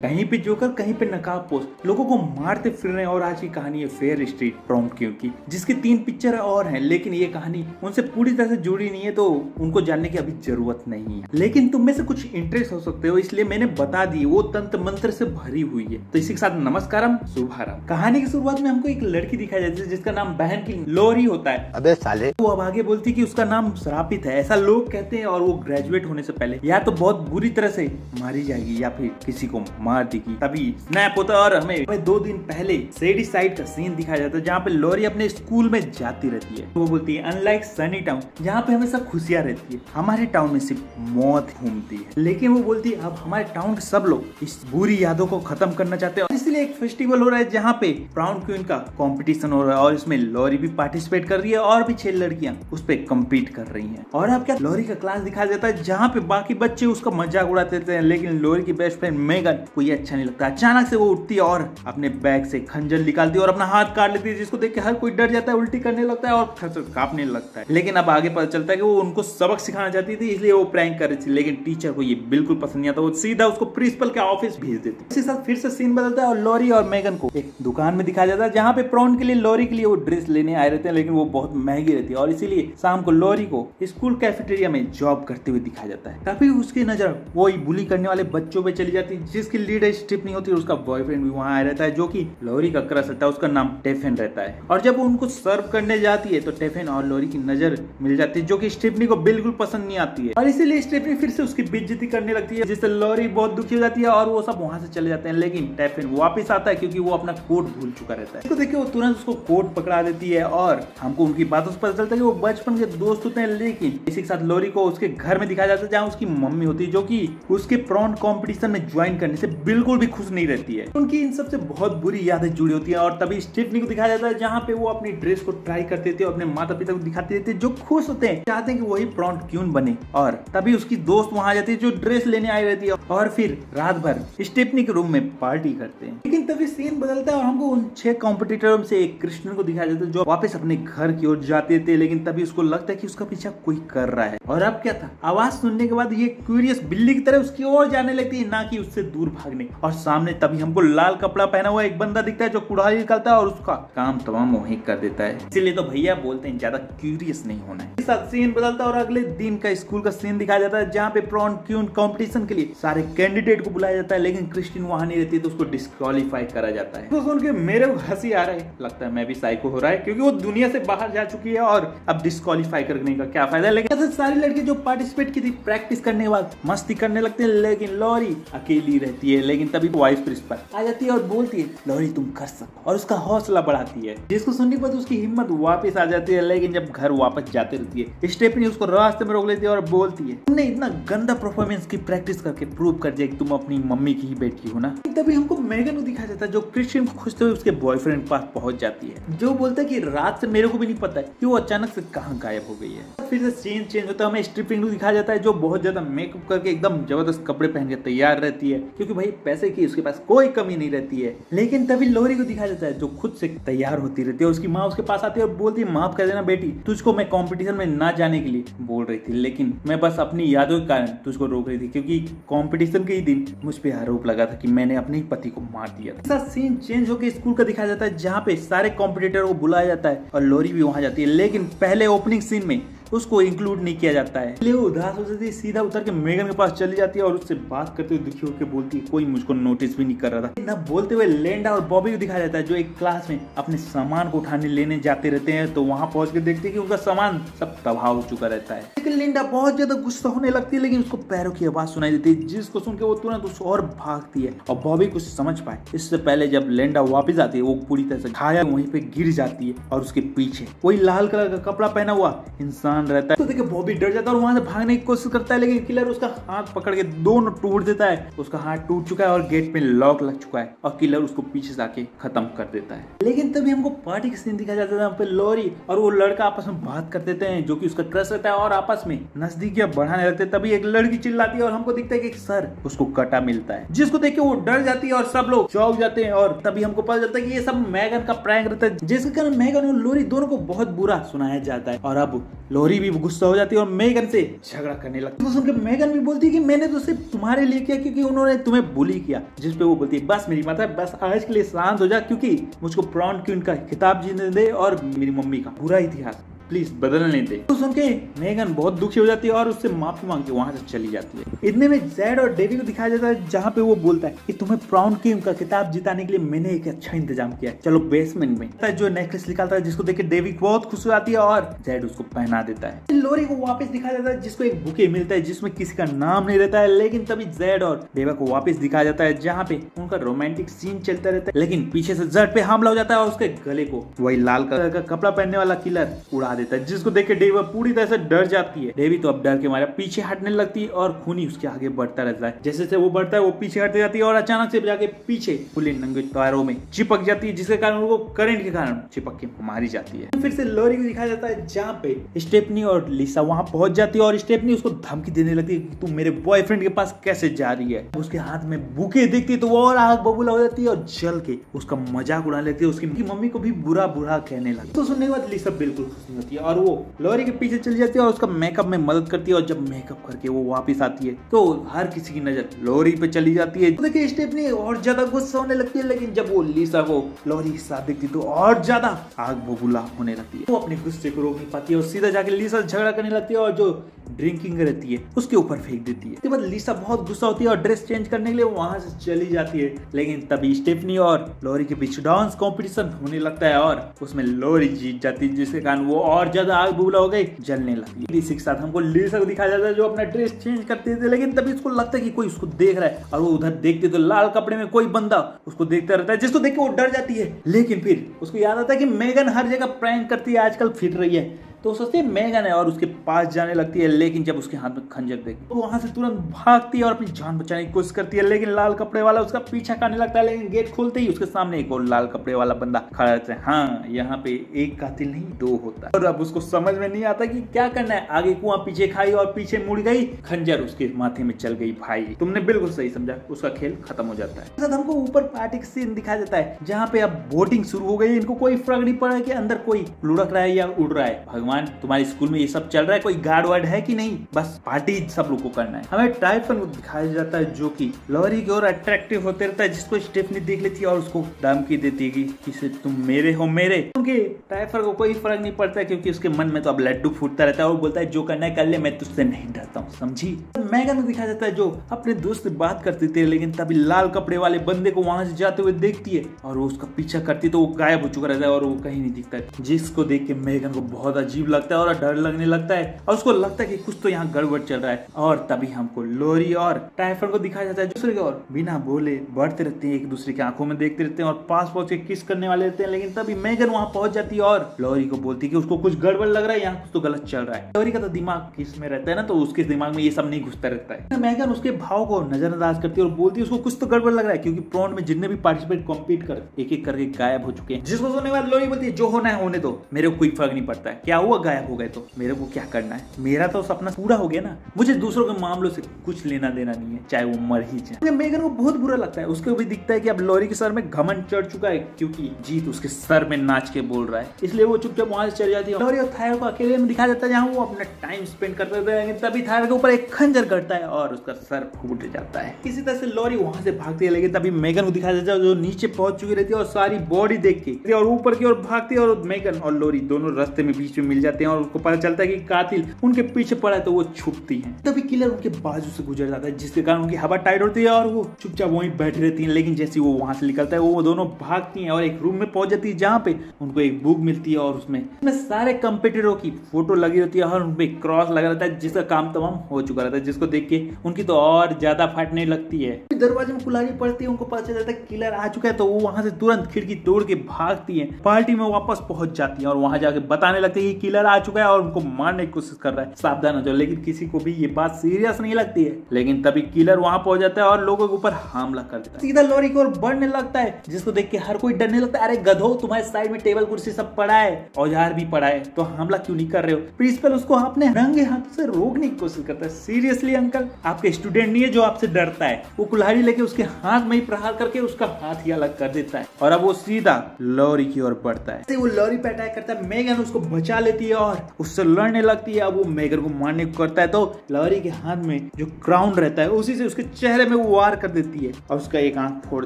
कहीं पे जोकर कहीं पे नकाबपोश लोगों को मारते फिर रहे हैं। और आज की कहानी है फेयर स्ट्रीट प्रॉम्प्ट की, जिसकी 3 पिक्चर और हैं, लेकिन ये कहानी उनसे पूरी तरह से जुड़ी नहीं है, तो उनको जानने की अभी जरूरत नहीं है। लेकिन तुम में से कुछ इंटरेस्ट हो सकते हो, इसलिए मैंने बता दी। वो तंत्र मंत्र से भरी हुई है। तो इसी के साथ नमस्कारम शुभारंभ। कहानी की शुरुआत में हमको एक लड़की दिखाई जाती है जिसका नाम बहन की लोरी होता है। अबे साले। वो अब आगे बोलती कि उसका नाम श्रापित है, ऐसा लोग कहते हैं। और वो ग्रेजुएट होने से पहले या तो बहुत बुरी तरह से मारी जाएगी या फिर किसी को मार देगी। तभी स्नैप होता है और हमें 2 दिन पहले सेडी साइड का सीन दिखाया जाता है, जहाँ पे लोरी अपने स्कूल में जाती रहती है। वो बोलती है अनलाइक सनी टाउन जहाँ पे हमेशा खुशियां रहती है, हमारे टाउन में सिर्फ मौत घूमती है। लेकिन वो बोलती है अब हमारे टाउन के सब लोग इस बुरी यादों को खत्म करना चाहते हैं, इसलिए एक फेस्टिवल हो रहा है जहाँ पे प्राउड क्वीन का कंपटीशन हो रहा है। और इसमें लोरी भी पार्टिसिपेट कर रही है और भी 6 लड़कियां उस पे कम्पीट कर रही है। और अब क्या लोरी का क्लास दिखाया जाता है जहाँ पे बाकी बच्चे उसका मजाक उड़ाते रहते हैं, लेकिन लोरी की बेस्ट फ्रेंड मेगन को ये अच्छा नहीं लगता। अचानक से वो उठती है और अपने बैग से खंजर निकालती है और अपना हाथ काट लेती है, जिसको देख के हर कोई डर जाता है, उल्टी करने लगता है और कांपने लगता है। लेकिन अब आगे पता चलता है कि वो उनको सबक सिखाना चाहती थी, इसलिए वो प्रैंक कर रही थी। लेकिन टीचर को ये बिल्कुल पसंद नहीं आता, वो सीधा उसको प्रिंसिपल के ऑफिस भेज देती है। इसी साथ फिर से सीन बदलता है और लोरी और मेगन को एक दुकान में दिखाया जाता है जहाँ पे प्रॉन के लिए लोरी के लिए वो ड्रेस लेने आए रहते हैं, लेकिन वो बहुत महंगी रहती है। और इसीलिए शाम को लोरी को स्कूल कैफेटेरिया में जॉब करते हुए दिखाया जाता है। तभी उसकी नजर वो बुली करने वाले बच्चों पे चली जाती है, जिसकी लीडर स्टिफनी होती है। उसका बॉयफ्रेंड भी वहाँ आया रहता है, जो कि लोरी का क्रश रहता है। उसका नाम टेफेन रहता है। और जब वो उनको सर्व करने जाती है तो टेफेन और लोरी की नजर मिल जाती है, जो कि स्टिफनी को बिल्कुल पसंद नहीं आती है। और इसीलिए स्टिफनी फिर से उसकी बेइज्जती करने लगती है, जिससे लोरी बहुत दुखी हो जाती है और वो सब वहां से चले जाते हैं। लेकिन टेफेन वापस आता है क्योंकि वो अपना कोट भूल चुका रहता है। इसको देखिए वो तुरंत उसको कोट पकड़ा देती है और हमको उनकी बातों से पता चलता है कि वो बचपन के दोस्त होते हैं। लेकिन इसी के साथ लोरी को उसके घर में दिखाया जाता है जहाँ उसकी मम्मी होती है, जो कि उसके प्रॉन कॉम्पिटिशन में ज्वाइन करने से बिल्कुल भी खुश नहीं रहती है। उनकी इन सबसे बहुत बुरी यादें जुड़ी होती है। और तभी स्टिफनी को दिखाया जाता है जहाँ पे वो अपनी ड्रेस को ट्राई करते थे और अपने माता पिता को दिखाते थे, जो खुश होते हैं, चाहते हैं कि वही प्रॉन क्वीन बने। और तभी उसकी दोस्त वहां आ जाती है जो ड्रेस लेने आई रहती है, और फिर रात भर स्टिफनी के रूम में पार्टी करते हैं। लेकिन तभी सीन बदलता है और हमको उन 6 कॉम्पिटिटरों से एक कृष्ण को दिखाया जाता है जो वापस अपने घर की ओर जाते थे। लेकिन तभी उसको लगता है कि उसका पीछा कोई कर रहा है। और अब क्या था, आवाज सुनने के बाद ये क्यूरियस बिल्ली की तरह उसकी ओर जाने लगती है, ना कि उससे दूर भागने। और सामने तभी हमको लाल कपड़ा पहना हुआ एक बंदा दिखता है जो कुड़ाली निकालता है और उसका काम तमाम वहीं कर देता है। इसीलिए तो भैया बोलते हैं ज्यादा क्यूरियस नहीं होना है। इस साथ सीन बदलता है और अगले दिन का स्कूल का सीन दिखाया जाता है जहाँ पे प्रॉन क्वीन कंपटीशन के लिए सारे कैंडिडेट को बुलाया जाता है। लेकिन क्रिस्टिन वहां नहीं रहती तो उसको डिस्क्वालीफाई करा जाता है। तो सुन के मेरे हंसी आ रहा है, लगता है मैं भी साइको हो रहा है, क्योंकि वो दुनिया से बाहर जा चुकी है और अब डिस्क्वालीफाई करने का क्या फायदा। लेकिन सारी लड़की जो पार्टिसिपेट की थी प्रैक्टिस करने के बाद मस्ती करने लगते हैं, लेकिन लोरी अकेली रहती है। लेकिन तभी वाइस प्रिंसिपल आ जाती है और बोलती है लोरी तुम कर सकते, और उसका हौसला बढ़ाती है, जिसको सुनने पर उसकी हिम्मत वापस आ जाती है। लेकिन जब घर वापस जाते रहती है, स्टेफनी उसको रास्ते में रोक लेती है और बोलती है तुमने इतना गंदा परफॉर्मेंस की प्रैक्टिस करके प्रूव कर दिया कि तुम अपनी मम्मी की ही बेटी हो ना। तभी हमको मेगन को दिखाया जाता है जो क्रिस्टियन को खोजते हुए उसके बॉयफ्रेंड के पास पहुंच जाती है, जो बोलता है कि रात से मेरे को भी नहीं पता है कि वो अचानक से कहाँ गायब हो गई है। फिर से सीन चेंज होता है, हमें स्ट्रिपिंग को दिखाया जाता है जो बहुत ज्यादा मेकअप करके एकदम जबरदस्त कपड़े पहन के तैयार रहती है, क्योंकि भाई पैसे की उसके पास कोई कमी नहीं रहती है। लेकिन तभी लोरी को दिखाया जाता है जो खुद से तैयार होती रहती है। उसकी माँ उसके पास आती है और बोलती है माफ कर देना बेटी, तुझको मैं कंपटीशन में ना जाने के लिए बोल रही थी, लेकिन मैं बस अपनी यादों के कारण तुझको रोक रही थी, क्योंकि कंपटीशन के ही दिन मुझ पे आरोप लगा था कि मैंने अपने ही पति को मार दिया था। सीन चेंज होकर स्कूल का दिखाया जाता है जहाँ पे सारे कॉम्पिटिटर को बुलाया जाता है और लोरी भी वहां जाती है। लेकिन पहले ओपनिंग सीन में उसको इंक्लूड नहीं किया जाता है, इसलिए वो उदास हो जाती है, सीधा उतर के मेगन के पास चली जाती है और उससे बात करते हुए दुखी होकर बोलती है कोई मुझको नोटिस भी नहीं कर रहा था। ना बोलते हुए लेंडा और बॉबी को दिखाया जाता है जो एक क्लास में अपने सामान को उठाने लेने जाते रहते हैं। तो वहां पहुंच के देखते हैं कि उनका सामान सब तबाह हो चुका रहता है। लेकिन लिंडा बहुत ज्यादा गुस्सा होने लगती है, लेकिन उसको पैरों की आवाज सुनाई देती है, जिसको सुन के वो तुरंत उस और भागती है। और बॉबी कुछ समझ पाए इससे पहले जब लेंडा वापस आती है, वो पूरी तरह से घायल वहीं पे गिर जाती है और उसके पीछे वही लाल कलर का कपड़ा पहना हुआ इंसान रहता है। तो देखिए बॉबी डर जाता है और वहां से भागने की कोशिश करता है, लेकिन किलर उसका हाथ पकड़ के दोनों तोड़ देता है। उसका हाथ टूट चुका है और गेट में लॉक लग चुका है और किलर उसको पीछे से आके खत्म कर देता है। लेकिन तभी हमको पार्टी का सीन दिखाया जाता है, यहाँ पे लोरी और वो लड़का आपस में बात कर देते हैं जो कि उसका क्रश रहता है और आपस में नजदीकियां बढ़ाने लगते हैं। तभी एक लड़की चिल्लाती है और हमको दिखता है कि एक सर उसको कटा मिलता है, जिसको देख के वो डर जाती है और सब लोग चौंक जाते हैं। और तभी हमको पता चलता है कि ये सब मैगन का प्रैंक रहता है, जिसके कारण मैगन और लोरी दोनों को बहुत बुरा सुनाया जाता है। और अब लोरी लोरी भी गुस्सा हो जाती है और मेगन से झगड़ा करने लगती है। तो सुनकर मेगन भी बोलती है कि मैंने तो सिर्फ तुम्हारे लिए किया क्योंकि उन्होंने तुम्हें बुली किया। जिस पे वो बोलती है बस मेरी माता, बस आज के लिए शांत हो जा, क्योंकि मुझको प्रॉन क्वीन का खिताब जीतने दे और मेरी मम्मी का बुरा इतिहास प्लीज बदलने दे। तो सुन के मेगन बहुत दुखी हो जाती है और उससे माफी मांग के वहां से चली जाती है। इतने में जेड और डेवी को दिखाया जाता है जहाँ पे वो बोलता है कि तुम्हें प्रॉन क्वीन का खिताब जिताने के लिए मैंने एक अच्छा इंतजाम किया है, चलो बेसमेंट में। जो नेकलेस निकालता है जिसको देख के डेवी बहुत खुश हो जाती है और जेड उसको पहना देता है। लोरी को वापस दिखाया जाता है जिसको एक बुके मिलता है जिसमें किसी का नाम नहीं रहता है, लेकिन तभी जेड और डेवा को वापस दिखाया जाता है जहाँ पे उनका रोमांटिक सीन चलता रहता है, लेकिन पीछे से जेड पे हमला हो जाता है और उसके गले को वही लाल कलर का कपड़ा पहनने वाला किलर उड़ा देता है, जिसको देख के डेवा पूरी तरह से डर जाती है। डेवी तो अब डर के मारे पीछे हटने लगती है और खूनी उसके आगे बढ़ता रहता है। जैसे जैसे वो बढ़ता है वो पीछे हटती जाती है और अचानक से जाके पीछे खुले नंगे टायरों में चिपक जाती है, जिसके कारण वो करंट के कारण चिपक के मारी जाती है। फिर से लोरी को दिखाया जाता है जहाँ पे स्टेफनी और लिसा वहां पहुंच जाती है और स्टेफनी उसको धमकी देने लगती है कि तू मेरे बॉयफ्रेंड के पास कैसे जा रही है। उसके हाथ में बुके दिखती है तो वो और आग बबूला हो जाती है और जल के उसका मजाक उड़ा लेती है, उसकी मम्मी को भी बुरा बुरा कहने लगती है। तो सुनने के बाद लिसा बिल्कुल खुश नहीं होती है और वो लोरी के पीछे चली जाती है और उसका मेकअप में मदद करती है और जब मेकअप करके वो वापस आती है तो हर किसी की नजर लोरी पे चली जाती है। तो देखिए स्टेफनी और ज्यादा गुस्सा होने लगती है, लेकिन जब वो लिसा को लोरी के साथ देखती तो और ज्यादा आग बबूला होने लगती है। वो अपने गुस्से को रोक नहीं पाती है और सीधा जाके लिसा से झगड़ा करने लगती है और जो ड्रिंकिंग रहती है उसके ऊपर फेंक देती है। उसके बाद लिसा बहुत गुस्सा होती है और ड्रेस चेंज करने के लिए वहां से चली जाती है, लेकिन तभी स्टेफनी और लोरी के बीच डांस कंपटीशन होने लगता है और उसमें लोरी जीत जाती है, जिसके कारण वो और ज्यादा आग बबूला हो गई, जलने लगी। इसी के साथ हमको लिसा को दिखाया जाता है जो अपना ड्रेस चेंज करते थे, लेकिन तभी उसको लगता है कि कोई उसको देख रहा है और वो उधर देखते तो लाल कपड़े में कोई बंदा उसको देखता रहता है, जिसको देख के वो डर जाती है। लेकिन फिर उसको याद आता है कि मेगन हर जगह प्रैंक करती है, आजकल फिर रही है, तो सोचती है मेगन है और उसके पास जाने लगती है। लेकिन जब उसके हाथ में खंजर देखती तो वहां से तुरंत भागती है और अपनी जान बचाने की कोशिश करती है, लेकिन लाल कपड़े वाला उसका पीछा करने लगता है। लेकिन गेट खोलते ही उसके सामने एक और लाल कपड़े वाला बंदा खड़ा रहता है। हाँ, यहाँ पे एक कातिल नहीं दो होता है और अब उसको समझ में नहीं आता कि क्या करना है। आगे कुआं पीछे खाई और पीछे मुड़ गई, खंजर उसके माथे में चल गई। भाई तुमने बिल्कुल सही समझा, उसका खेल खत्म हो जाता है। हमको ऊपर पार्टी का सीन दिखाया जाता है जहाँ पे अब वोटिंग शुरू हो गई। इनको कोई फर्क नहीं पड़ा कि अंदर कोई लुढ़क रहा है या उड़ रहा है। भगवान तुम्हारे स्कूल में ये सब चल रहा है, कोई गार्ड वार्ड है कि नहीं, बस पार्टी सब लोग को करना है। हमें टाइफन को दिखाया जाता है जो कि लोरी की ओर अट्रैक्टिव होते रहता है, जिसको स्टेफनी देख लेती है और उसको धमकी देती है कि तुम मेरे हो मेरे। क्योंकि टाइफर को कोई फर्क नहीं पड़ता क्योंकि उसके मन में तो अब लड्डू फूटता रहता है और बोलता है जो करना है कर ले, मैं तुझसे नहीं डरता हूँ, समझी। मेगन को दिखाया जाता है जो अपने दोस्त से बात करते थे, लेकिन तभी लाल कपड़े वाले बंदे को वहां से जाते हुए देखती है और वो उसका पीछा करती तो वो गायब हो चुका रहता है और वो कहीं नहीं दिखता है, जिसको देख के मेगन को बहुत अजीब लगता है और डर लगने लगता है और उसको लगता है कि कुछ तो यहाँ गड़बड़ चल रहा है। और तभी हमको लोरी और टाइफर को दिखाया जाता है दूसरे की ओर बिना बोले बढ़ते रहते हैं, एक दूसरे की आंखों में देखते रहते हैं और पास पहुंच के किस करने वाले रहते हैं। लेकिन तभी मेगन वहां पहुंच जाती है और लोरी को बोलती है कि उसको कुछ गड़बड़ लग रहा है, यहाँ कुछ तो गलत चल रहा है। लोरी का तो दिमाग किस में रहता है ना, तो उसके दिमाग में ये सब नहीं घुसता रहता है। मेगन उसके भाव को नजरअंदाज करती है और बोलती है उसको कुछ तो गड़बड़ लग रहा है, क्योंकि प्रॉन में जितने भी पार्टिसिपेट कॉम्पीट कर एक एक करके गायब हो चुके हैं। जिसको सुनने वाले लोरी बोलती है जो होना है होने दो, मेरे को कोई फर्क नहीं पड़ता है, क्या हुआ गायब हो गए तो मेरे को क्या करना है, मेरा तो सपना पूरा हो गया ना, मुझे दूसरों के मामलों से कुछ लेना देना नहीं है, चाहे वो मर ही जाए। मेगन को बहुत बुरा लगता है, उसको भी दिखता है कि अब लोरी के सर में घमंड चढ़ चुका है क्योंकि जीत उसके सर में नाच के बोल रहा है, इसलिए वो चुपचाप वहां से चली जाती है। लोरी और थायर को अकेले में दिखाया जाता है जहाँ वो अपना टाइम स्पेंड करते थे, तभी थायर के ऊपर एक खंजर करता है और उसका सर फूट जाता है। किसी तरह से लोरी वहां से भागती है, लेकिन तभी मेगन को दिखाया जाता है जो नीचे पहुंच चुकी रहती है और सारी बॉडी देख के और ऊपर की ओर भागती है और मेगन और लोरी दोनों रास्ते में बीच में मिल जाते हैं और उसको पता चलता है कि कातिल उनके पीछे पड़ा है, तो वो छुपती हैं। तभी किलर उनके बाजू से गुजर जाता है, जिसके कारण उनकी हवा टाइट होती है और वो चुपचाप वहीं बैठी रहती हैं। लेकिन जैसे वो वहां से निकलता है वो दोनों भागती हैं और एक रूम में पहुंच जाती है जहाँ पे उनको एक बुक मिलती है और उसमें सारे कंप्यूटरों की फोटो लगी रहती है और उनपे क्रॉस लगा रहता है, जिसका काम तमाम हो चुका रहता है, जिसको देख के उनकी तो और ज्यादा फाटने लगती है। दरवाजे में कुल्हाड़ी पड़ती है, उनको पता चल जाता है किलर आ चुका है, तो वो वहां से तुरंत खिड़की तोड़ के भागती है, पार्टी में वापस पहुंच जाती है और वहां जाके बताने लगती है कि किलर आ चुका है और उनको मारने की कोशिश कर रहा है, सावधान हो जाओ। लेकिन किसी को भी ये बात सीरियस नहीं लगती है। लेकिन तभी किलर वहां पहुंच जाता है और लोगों के ऊपर हमला कर देता है, सीधा लोरी की ओर बढ़ने लगता है, जिसको देख के हर कोई डरने लगता है। अरे गधो, तुम्हारे साइड में टेबल कुर्सी सब पड़ा है, औजार भी पड़ा है, तो हमला क्यों नहीं कर रहे हो। प्रिंसिपल उसको अपने रंगे हाथ से रोकने की कोशिश करता है। सीरियसली अंकल, आपके स्टूडेंट नहीं है जो आपसे डरता है। वो कुल्हाड़ी लेके उसके हाथ में ही प्रहार करके उसका हाथ ही अलग कर देता है और अब वो सीधा लोरी की ओर बढ़ता है। वो लोरी पे अटैक करता है, मेगन उसको बचा लेती लेती है और उससे लड़ने लगती है। अब वो मेगन को मारने को करता है तो लॉरी के हाथ में जो क्राउन रहता है उसी से उसके चेहरे में वो वार कर देती है और उसका एक आंख फोड़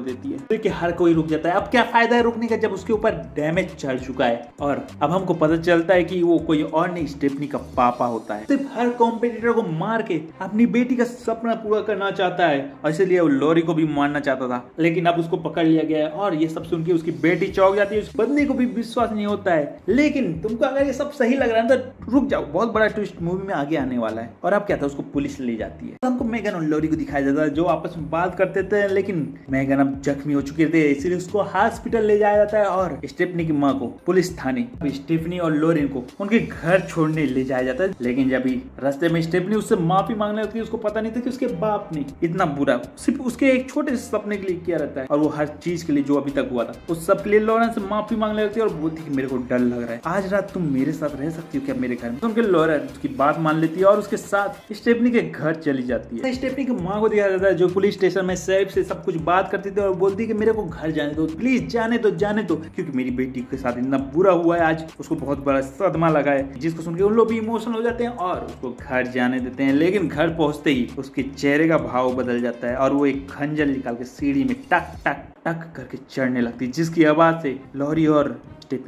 देती है। तो हर कोई रुक जाता है। अब क्या फायदा है रुकने का जब उसके ऊपर डैमेज चढ़ चुका है। और अब हमको पता चलता है कि वो कोई और नहीं, स्टेफनी का पापा होता है। सिर्फ हर कॉम्पिटिटर को मार के अपनी बेटी का सपना पूरा करना चाहता है और इसलिए वो लॉरी को भी मारना चाहता था, लेकिन अब उसको पकड़ लिया गया है। और ये सब सुन के उसकी बेटी चौंक जाती है। उस बंदे को भी विश्वास नहीं होता है। लेकिन तुमको अगर ये सब सही लग रहा है तो रुक जाओ, बहुत बड़ा ट्विस्ट मूवी में आगे आने वाला है। और अब क्या था, उसको पुलिस ले जाती है। हमको मेगन और लॉरी को दिखाया जाता है जो आपस में बात करते थे, लेकिन मेगन अब जख्मी हो चुके थे इसलिए उसको हॉस्पिटल ले जाया जाता है और स्टेफनी की माँ को पुलिस थाने। स्टेफनी और लॉरेन को उनके घर छोड़ने ले जाया जाता है। लेकिन जब रास्ते में स्टेफनी उससे माफी मांगने लगती है, उसको पता नहीं था कि उसके बाप ने इतना बुरा सिर्फ उसके एक छोटे से सपने के लिए किया रहता है और वो हर चीज के लिए जो अभी तक हुआ था उस सब के लिए लॉरेन से माफी मांगने लगती है और बोलती है कि मेरे को डर लग रहा है, आज रात तुम मेरे साथ रह सकती हो क्या मेरे घर में। तो उनके लॉरेन उसकी बात मान लेती है और उसके साथ स्टेफनी के घर चली जाती है। स्टेफनी की माँ को दिखाया जाता है जो पुलिस स्टेशन में शेरिफ से सब कुछ बात करती थी और बोलती है कि मेरे को घर जाने दो, प्लीज जाने दो क्योंकि मेरी बेटी के साथ इतना बुरा हुआ है, आज उसको बहुत बड़ा सदमा लगा है। जिसको सुन के उन लोग भी इमोशनल हो जाते हैं और उसको घर जाने देते हैं। लेकिन घर पहुंचते ही उसके चेहरे का भाव बदल जाता है और वो एक खंजर निकाल के सीढ़ी में टक टक टक करके चढ़ने लगती है, जिसकी आवाज से लॉरी और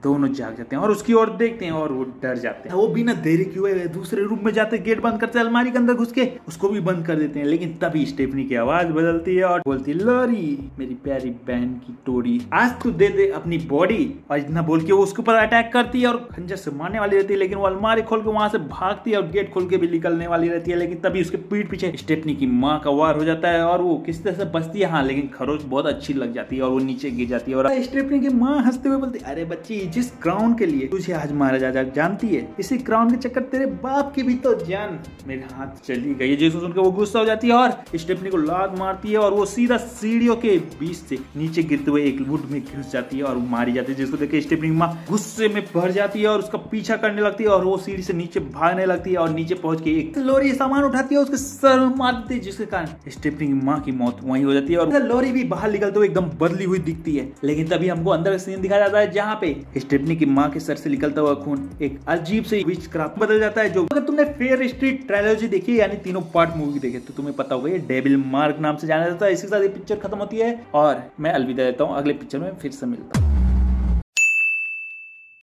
दोनों जाग जाते हैं और उसकी ओर देखते हैं और वो डर जाते हैं। वो बिना देरी किए दूसरे रूम में जाते, गेट बंद करते, अलमारी के अंदर घुस के उसको भी बंद कर देते हैं। लेकिन तभी स्टेफनी की आवाज बदलती है और बोलती है, लॉरी मेरी प्यारी बहन की टोरी, आज तू दे दे अपनी बॉडी। और इतना बोल के वो उसके ऊपर अटैक करती है और खंजर से मारने वाली रहती है। लेकिन वो अलमारी खोल के वहां से भागती है और गेट खोल के भी निकलने वाली रहती है। लेकिन तभी उसके पीठ पीछे स्टेफनी की माँ का वार हो जाता है और वो किस तरह से बचती है। हाँ, लेकिन खरोच बहुत अच्छी लग जाती है और वो नीचे गिर जाती है। और स्टेफनी की माँ हंसते हुए बोलती है, अरे बच्ची, जिस क्राउन के लिए तुझे आज मारा जा जानती है, इसी क्राउन के चक्कर तेरे बाप की भी तो जान मेरे हाथ चली गई है। जिसको सुनकर वो गुस्सा हो जाती है और स्टेफनी को लात मारती है और वो सीधा सीढ़ियों के बीच से नीचे गिरते हुए एक वुड में घुस जाती है और मारी जाती है। जिसको देख के स्टेफनी की माँ गुस्से में भर जाती है और उसका पीछा करने लगती है और वो सीढ़ी से नीचे भागने लगती है और नीचे पहुंच के एक लॉरी सामान उठाती है, उसके सर में मार देती है, जिसके कारण स्टेफनी की माँ की मौत वहीं हो जाती है और लॉरी भी बाहर निकलते हुए एकदम बदली हुई दिखती है। लेकिन तभी हमको अंदर का सीन दिखाया जाता है जहाँ पे स्टेफनी की माँ के सर से निकलता हुआ खून एक अजीब से विचक्राफ्ट बदल जाता है। जो अगर तुमने फेयर स्ट्रीट ट्रायलॉजी देखी यानी तीनों पार्ट मूवी देखे तो तुम्हें पता होगा ये डेविल मार्क नाम से जाना जाता है। इसी के साथ ये पिक्चर खत्म होती है और मैं अलविदा देता हूँ, अगले पिक्चर में फिर से मिलता हूँ।